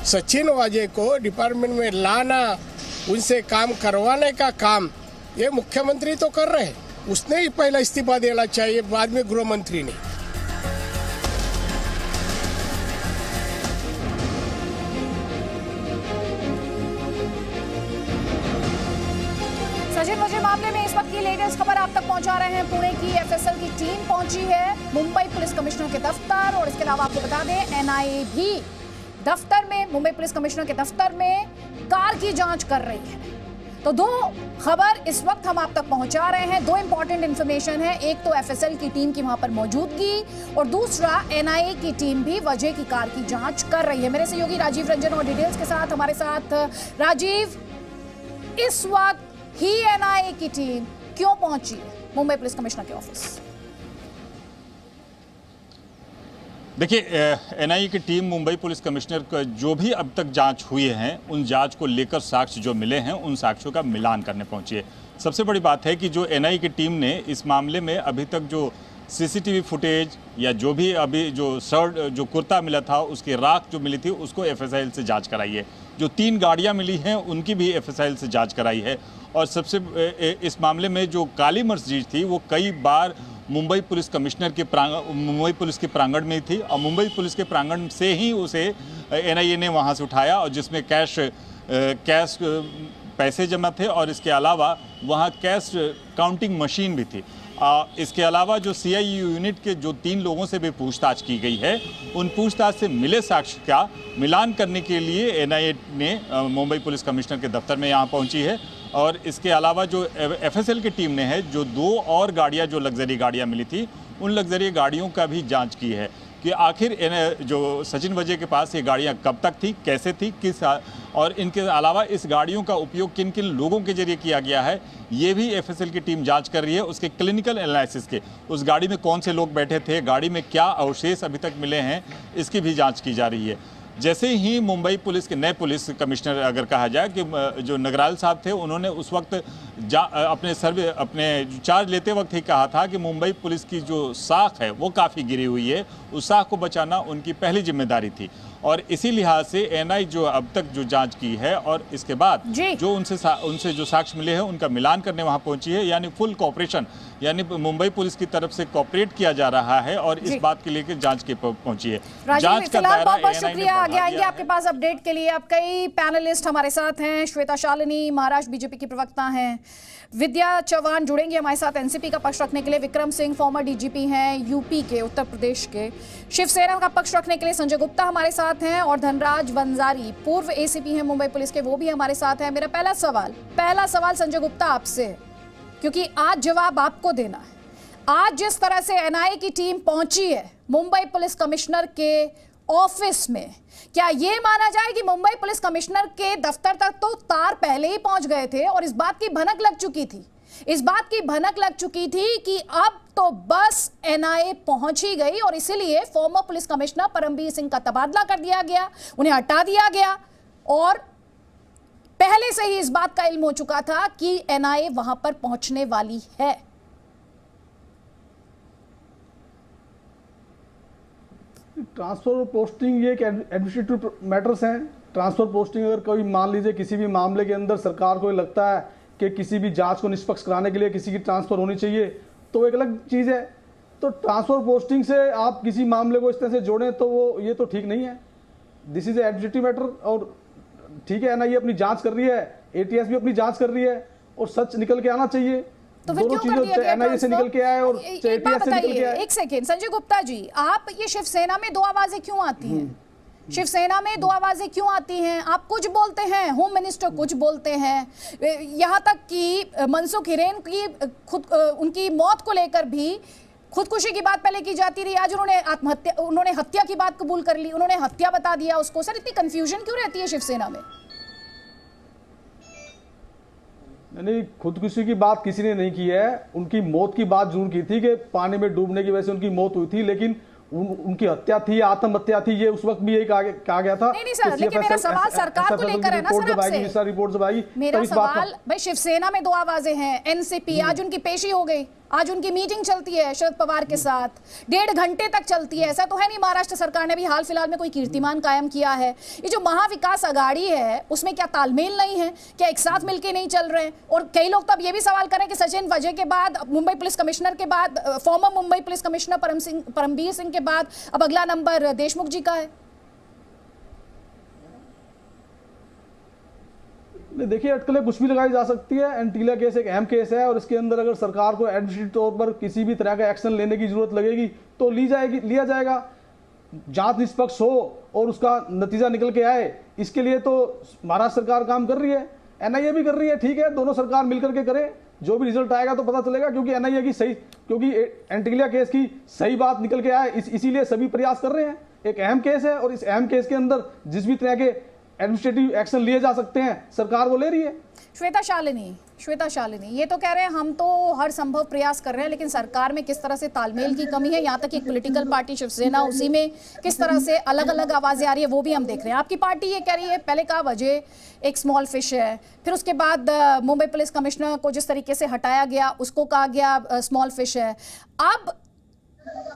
सचिन वाजे को डिपार्टमेंट में लाना, उनसे काम करवाने का काम ये मुख्यमंत्री तो कर रहे हैं। उसने ही पहला इस्तीफा देना चाहिए, बाद में गृह मंत्री ने। सचिन वाजे मामले में इस वक्त की लेटेस्ट खबर आप तक पहुंचा रहे हैं। पुणे की एफएसएल की टीम पहुंची है मुंबई पुलिस कमिश्नर के दफ्तर, और इसके अलावा आपको बता दें एनआईए भी दफ्तर में, मुंबई पुलिस कमिश्नर के दफ्तर में कार की जांच कर रही है। तो दो खबर इस वक्त हम आप तक पहुंचा रहे हैं। दो इंपॉर्टेंट इंफॉर्मेशन है, एक तो एफएसएल की टीम की वहां पर मौजूदगी, और दूसरा एनआईए की टीम भी वजह की कार की जांच कर रही है। मेरे सहयोगी राजीव रंजन और डिटेल्स के साथ हमारे साथ राजीव, इस वक्त ही एनआईए की टीम क्यों पहुंची है मुंबई पुलिस कमिश्नर के ऑफिस? देखिए, एनआईए की टीम मुंबई पुलिस कमिश्नर का जो भी अब तक जांच हुई है, उन जांच को लेकर साक्ष्य जो मिले हैं उन साक्ष्यों का मिलान करने पहुंची है। सबसे बड़ी बात है कि जो एनआईए की टीम ने इस मामले में अभी तक जो सीसीटीवी फुटेज या जो भी अभी जो शर्ट जो कुर्ता मिला था उसकी राख जो मिली थी उसको एफएसएल से जांच कराई है। जो 3 गाड़ियां मिली हैं उनकी भी एफएसएल से जांच कराई है। और सबसे इस मामले में जो काली मर्सिडीज थी वो कई बार मुंबई पुलिस कमिश्नर के मुंबई पुलिस के प्रांगण में थी, और मुंबई पुलिस के प्रांगण से ही उसे एनआईए ने वहां से उठाया, और जिसमें कैश पैसे जमा थे, और इसके अलावा वहां कैश काउंटिंग मशीन भी थी। इसके अलावा जो सीआईयू यूनिट के जो 3 लोगों से भी पूछताछ की गई है, उन पूछताछ से मिले साक्ष्य का मिलान करने के लिए एनआईए ने मुंबई पुलिस कमिश्नर के दफ्तर में यहाँ पहुंची है। और इसके अलावा जो एफएसएल की टीम ने है, जो 2 और गाड़ियाँ जो लग्जरी गाड़ियाँ मिली थी, उन लग्जरी गाड़ियों का भी जांच की है कि आखिर जो सचिन वाजे के पास ये गाड़ियाँ कब तक थी, कैसे थी, किस, और इनके अलावा इस गाड़ियों का उपयोग किन किन लोगों के जरिए किया गया है, ये भी एफएसएल की टीम जांच कर रही है। उसके क्लिनिकल एनालिसिस के, उस गाड़ी में कौन से लोग बैठे थे, गाड़ी में क्या अवशेष अभी तक मिले हैं, इसकी भी जाँच की जा रही है। जैसे ही मुंबई पुलिस के नए पुलिस कमिश्नर अगर कहा जाए कि जो नगराल साहब थे, उन्होंने उस वक्त अपने चार्ज लेते वक्त ही कहा था कि मुंबई पुलिस की जो साख है वो काफ़ी गिरी हुई है, उस साख को बचाना उनकी पहली जिम्मेदारी थी। और इसी लिहाज से एनआईए जो अब तक जो जांच की है और इसके बाद जो उनसे जो साक्ष्य मिले हैं उनका मिलान करने वहां पहुंची है, यानी फुल कॉपरेशन, यानी मुंबई पुलिस की तरफ से कॉपरेट किया जा रहा है और इस बात के लिए जांच के पहुंची है। जांच का दायरा बहुत शुक्रिया। आगे आएंगे आपके पास अपडेट के लिए। अब कई पैनलिस्ट हमारे साथ हैं। श्वेता शालिनी महाराष्ट्र बीजेपी की प्रवक्ता हैं, विद्या चौहान जुड़ेंगे हमारे साथ एनसीपी का पक्ष रखने के लिए, विक्रम सिंह फॉर्मर डीजीपी हैं यूपी के, उत्तर प्रदेश के, शिवसेना का पक्ष रखने के लिए संजय गुप्ता हमारे साथ हैं, और धनराज वंजारी पूर्व एसीपी हैं मुंबई पुलिस के, वो भी हमारे साथ हैं। मेरा पहला सवाल संजय गुप्ता आपसे है, क्योंकि आज जवाब आपको देना है। आज जिस तरह से एनआईए की टीम पहुंची है मुंबई पुलिस कमिश्नर के ऑफिस में, क्या यह माना जाए कि मुंबई पुलिस कमिश्नर के दफ्तर तक तो तार पहले ही पहुंच गए थे और इस बात की भनक लग चुकी थी कि अब तो बस एनआईए पहुंच ही गई, और इसीलिए farmer police commissioner Parambir Singh का तबादला कर दिया गया, उन्हें हटा दिया गया, और पहले से ही इस बात का इल्म हो चुका था कि एनआईए वहां पर पहुंचने वाली है? ट्रांसफर और पोस्टिंग ये एक एडमिनिस्ट्रेटिव मैटर्स हैं। ट्रांसफर पोस्टिंग अगर कोई मान लीजिए किसी भी मामले के अंदर सरकार को लगता है कि किसी भी जांच को निष्पक्ष कराने के लिए किसी की ट्रांसफर होनी चाहिए, तो एक अलग चीज़ है। तो ट्रांसफर पोस्टिंग से आप किसी मामले को इस तरह से जोड़ें तो वो ये तो ठीक नहीं है। दिस इज एडमिनिस्ट्रेटिव मैटर, और ठीक है एनआईए अपनी जांच कर रही है, एटीएस भी अपनी जांच कर रही है, और सच निकल के आना चाहिए। तो फिर दोनों चीजें एनआईए से निकल के आए और एटीएस से निकल के आए। एक सेकेंड संजय गुप्ता जी, आप ये शिवसेना में 2 आवाजें क्यों आती हैं? शिवसेना में 2 आवाजें क्यों आती हैं? आप कुछ बोलते हैं, होम मिनिस्टर कुछ बोलते हैं, यहाँ तक कि मनसुख हिरेन की उनकी मौत को लेकर भी खुदकुशी की बात पहले की जाती रही, आज उन्होंने हत्या की बात कबूल कर ली, उन्होंने हत्या बता दिया उसको। सर इतनी कंफ्यूजन क्यों रहती है शिवसेना में? नहीं, खुदकुशी की बात किसी ने नहीं की है। उनकी मौत की बात जरूर की थी कि पानी में डूबने की वजह से उनकी मौत हुई थी, लेकिन उनकी हत्या थी, आत्महत्या थी, ये उस वक्त भी यही कहा गया था। नहीं सर, लेकिन मेरा सवाल सरकार को लेकर है ना सर आपसे। रिपोर्ट जब आएगी मेरा सवाल, भाई शिवसेना में 2 आवाजें हैं, एनसीपी आज उनकी पेशी हो गई, आज उनकी मीटिंग चलती है शरद पवार के साथ, 1.5 घंटे तक चलती है। ऐसा तो है नहीं महाराष्ट्र सरकार ने भी हाल फिलहाल में कोई कीर्तिमान कायम किया है। ये जो महाविकास आघाड़ी है उसमें क्या तालमेल नहीं है, क्या एक साथ मिलके नहीं चल रहे हैं? और कई लोग तो अब ये भी सवाल करें कि सचिन वजह के बाद, मुंबई पुलिस कमिश्नर के बाद, farmer Mumbai police commissioner Parambir Singh के बाद अब अगला नंबर देशमुख जी का है। देखिए, अटकलें कुछ भी लगाई जा सकती है। एंटीला केस एक अहम केस है और इसके अंदर अगर सरकार को एडमिनिस्ट्रेटिव तौर पर किसी भी तरह का एक्शन लेने की जरूरत लगेगी तो लिया जाएगा। जांच निष्पक्ष हो और उसका नतीजा निकल के आए, इसके लिए तो महाराष्ट्र सरकार काम कर रही है, एनआईए भी कर रही है। ठीक है, दोनों सरकार मिलकर के करे, जो भी रिजल्ट आएगा तो पता चलेगा। क्योंकि एनआईए की सही, क्योंकि एंटीला केस की सही बात निकल के आए, इसीलिए सभी प्रयास कर रहे हैं। एक अहम केस है और इस अहम केस के अंदर जिस भी तरह के एडमिनिस्ट्रेटिव एक्शन लिए जा सकते हैं सरकार वो ले रही है। श्वेता शालिनी ये तो कह रहे हैं हम तो हर संभव प्रयास कर रहे हैं, लेकिन सरकार में किस तरह से तालमेल की कमी है, यहाँ तक एक पॉलिटिकल पार्टी शिवसेना, उसी में किस तरह से अलग अलग आवाजें आ रही है वो भी हम देख रहे हैं। आपकी पार्टी ये कह रही है, पहले कहा वजह एक स्मॉल फिश है, फिर उसके बाद मुंबई पुलिस कमिश्नर को जिस तरीके से हटाया गया उसको कहा गया स्मॉल फिश है। अब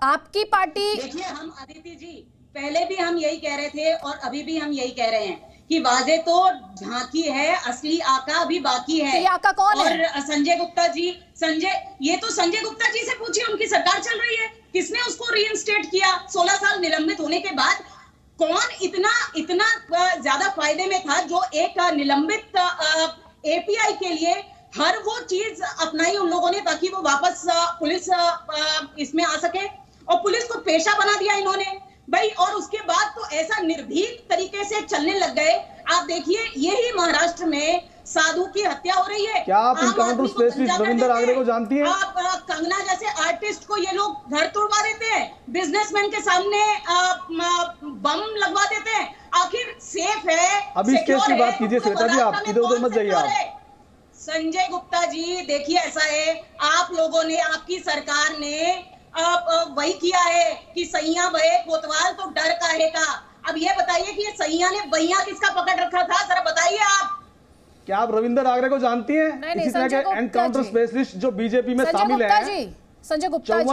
आपकी पार्टी, देखिए, हम अदिति जी पहले भी हम यही कह रहे थे और अभी भी हम यही कह रहे हैं कि वाजे तो झांकी है, असली आका अभी बाकी है। ये आका कौन है? और संजय गुप्ता जी, ये तो संजय गुप्ता जी से पूछिए, उनकी सरकार चल रही है, किसने उसको रीइंस्टेट किया 16 साल निलंबित होने के बाद? कौन इतना ज्यादा फायदे में था जो एक निलंबित एपीआई के लिए हर वो चीज अपनाई उन लोगों ने ताकि वो वापस पुलिस इसमें आ सके, और पुलिस को पेशा बना दिया इन्होंने भाई। और उसके बाद तो ऐसा निर्भीक तरीके से चलने लग गए। आप देखिए, यही महाराष्ट्र में साधु की हत्या हो रही है। क्या आप इनकाउंटर स्पेशलिस्ट रविंदर आगरे को जानती हैं? आप कंगना जैसे आर्टिस्ट को ये लोग घर तोड़वा देते हैं, बिजनेसमैन के सामने बम लगवा देते हैं। आखिर सेफ है? अभी इस केस की बात कीजिए श्वेता जी, आप इधर उधर मत जाइए आप। संजय गुप्ता जी, देखिए ऐसा है, आप लोगों ने, आपकी सरकार ने वही किया है कि सैया बहे कोतवाल तो डर काहे का। अब ये बताइए कि ये सैया ने बहिया किसका पकड़ रखा था, जरा बताइए आप। क्या आप रविंदर आगरे को जानती हैं? इसी तरह के एनकाउंटर स्पेशलिस्ट जो बीजेपी में शामिल है। संजय गुप्ता जी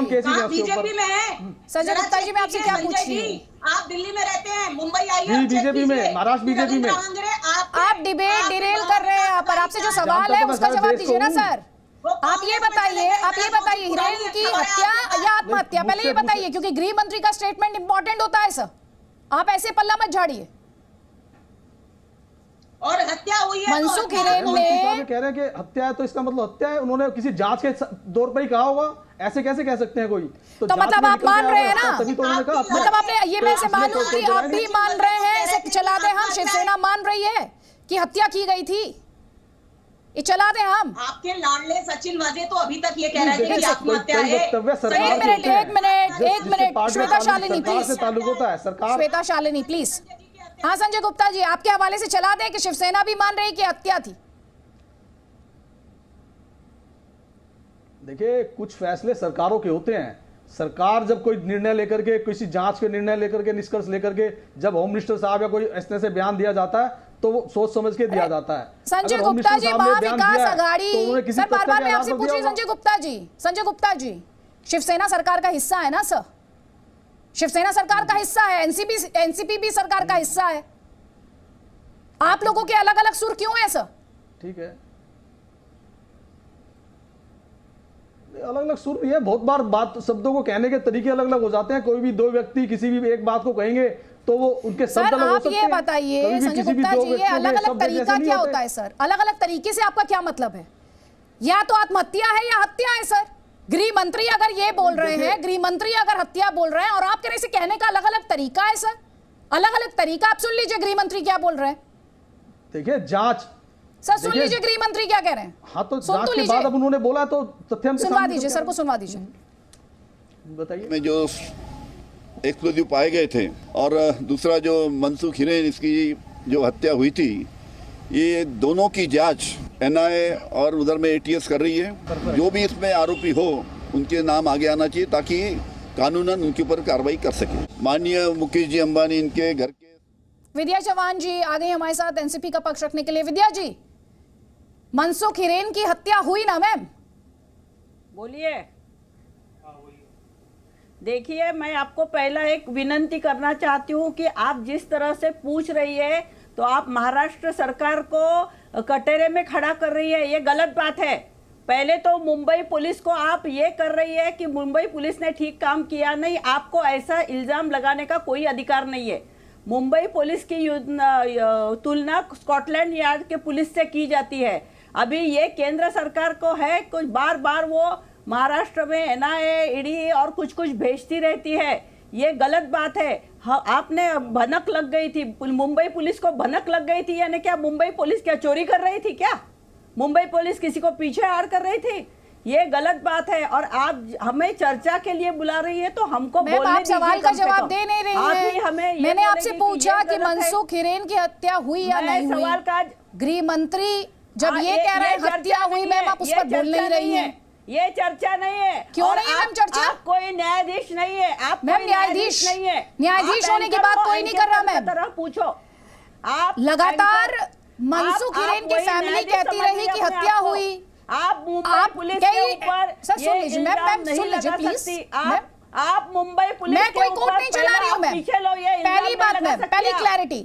बीजेपी में है। संजय गुप्ता जी, मैं आपसे क्या पूछती हूँ? आप दिल्ली में रहते हैं, मुंबई आइए, बीजेपी में, महाराष्ट्र बीजेपी में। आप डिबेट डिरेल कर रहे हैं, पर आपसे जो सवाल है उसका जवाब दीजिए ना सर। आप ये बताइए हीरोइन की हत्या या आत्महत्या, पहले ये बताइए, क्योंकि गृह मंत्री का स्टेटमेंट इंपॉर्टेंट होता है सर। आप ऐसे पल्ला मत झाड़िए। और हत्या हुई है, मनसुख हिरेन ने कह रहे हैं कि हत्या है तो इसका मतलब हत्या है, उन्होंने किसी जांच के दौर पर ही कहा होगा। ऐसे कैसे कह सकते हैं कोई? तो मतलब आप मान रहे हैं ना, तभी तो उन्होंने कहा। मतलब आपने ये, मैं से मानूं कि आप भी मान रहे हैं, इसे चला दे हम, शिवसेना मान रही है कि हत्या की गई थी, ये चला दे हम। आपके लाडले सचिन वाजे तो अभी तक ये कह रहे थे कि आत्महत्या है। एक मिनट श्वेता शालिनी प्लीज, सरकार। श्वेता शालिनी प्लीज। हाँ संजय गुप्ता जी, आपके हवाले से चला दे कि शिवसेना भी मान रही कि हत्या थी। देखिए, कुछ फैसले सरकारों के होते हैं। सरकार जब कोई निर्णय लेकर के, किसी जांच के निर्णय लेकर के, निष्कर्ष लेकर के, जब होम मिनिस्टर साहब या कोई इस तरह से बयान दिया जाता है तो वो सोच समझ के दिया जाता है। संजय गुप्ता जी, महाविकास आघाड़ी, सर बार बार मैं आपसे पूछ रही, संजय गुप्ता जी, शिवसेना सरकार का हिस्सा है ना सर? शिवसेना सरकार का हिस्सा है, एनसीपी भी सरकार का हिस्सा है। आप लोगों के अलग अलग सुर क्यों है सर? ठीक है, अलग अलग सुर नहीं है। बहुत बार बात, शब्दों को कहने के तरीके अलग अलग हो जाते हैं। कोई भी दो व्यक्ति किसी भी एक बात को कहेंगे तो वो उनके शब्द अलग हो सकते हैं। आप ये बताइए संजय गुप्ता जी, ये अलग अलग तरीका क्या होता है सर? अलग अलग तरीके से आपका क्या मतलब है? या तो आत्महत्या है या हत्या है सर। गृह मंत्री अगर ये बोल रहे हैं, गृह मंत्री अगर हत्या बोल रहे हैं, और आप कह रहे हैं इसे कहने का अलग अलग तरीका है सर। अलग अलग तरीका, आप सुन लीजिए गृह मंत्री क्या बोल रहे हैं। देखिए, जांच सर सुन लीजिए गृह मंत्री क्या कह रहे हैं। हाँ, तो जांच के बाद अब उन्होंने बोला तो तथ्य सुनवा दीजिए सर को, सुनवा दीजिए। बताइए। में जो एक्सप्लोजिव पाए गए थे, और दूसरा जो मनसुख हिरेन, इसकी जो हत्या हुई थी, ये दोनों की जांच एनआईए और उधर में एटीएस कर रही है। जो भी इसमें आरोपी हो उनके नाम आगे आना चाहिए ताकि कानूनन उनके ऊपर कार्रवाई कर सके। माननीय मुकेश जी अंबानी, इनके घर के। विद्या चौहान जी आ गई हमारे साथ एनसीपी का पक्ष रखने के लिए। विद्या जी, मनसुख हिरेन की हत्या हुई ना मैम? बोलिए। देखिए, मैं आपको पहला एक विनती करना चाहती हूँ कि आप जिस तरह से पूछ रही है तो आप महाराष्ट्र सरकार को कटोरे में खड़ा कर रही है, ये गलत बात है। पहले तो मुंबई पुलिस को आप ये कर रही है कि मुंबई पुलिस ने ठीक काम किया नहीं, आपको ऐसा इल्जाम लगाने का कोई अधिकार नहीं है। मुंबई पुलिस की तुलना स्कॉटलैंड यार्ड के पुलिस से की जाती है। अभी ये केंद्र सरकार को है, कुछ बार बार वो महाराष्ट्र में एनआईए, ईडी और कुछ कुछ भेजती रहती है, ये गलत बात है। आपने भनक लग गई थी, मुंबई पुलिस को भनक लग गई थी, यानी क्या मुंबई पुलिस क्या चोरी कर रही थी क्या? मुंबई पुलिस किसी को पीछे आड़ कर रही थी? ये गलत बात है। और आप हमें चर्चा के लिए बुला रही है तो हमको मैम, बोलने आप दीजिए सवाल का कम से जवाब कम। दे नहीं रही आप ही हैं। हमें ये मैंने आपसे बोलेंगे कि पूछा ये कि गलत है। मनसुख हिरेन की हत्या हुई या मैं नहीं हुई। सवाल का गृह मंत्री जब हाँ, ये कह रहे हैं चर्चा हत्या हुई, नहीं मैम है, आप उस ये पर बोल चर्चा नहीं रही हैं। ये चर्चा नहीं है। क्यों और नहीं है, मैम, चर्चा? आप कोई न्यायाधीश नहीं है, आप मैम, कोई न्यायाधीश नहीं है। न्यायाधीश आप होने की एंकर बात को कोई नहीं कर रहा, एंकर की मैम। तरह पूछो। आप लगातार एंकर- मनसुख आप हिरेन की वही फैमिली न्यायाधीश कहती समझ रही कि अपने हत्या आप को। हुई। आप मुंबई आप पुलिस कई- के ऊपर सर, सुन ये लीजिए, मैम, इल्जाम मैम, नहीं सुन लीजिए, लगा प्लीज। सकती। मैम, आप मुंबई पुलिस मैं के कोई ऊपर कोर्ट नहीं चला रही हूँ, पहले मैम। आप पीछे लो, ये इल्जाम पहली नहीं बात, लगा मैम, सकती पहली आप। क्लैरिटी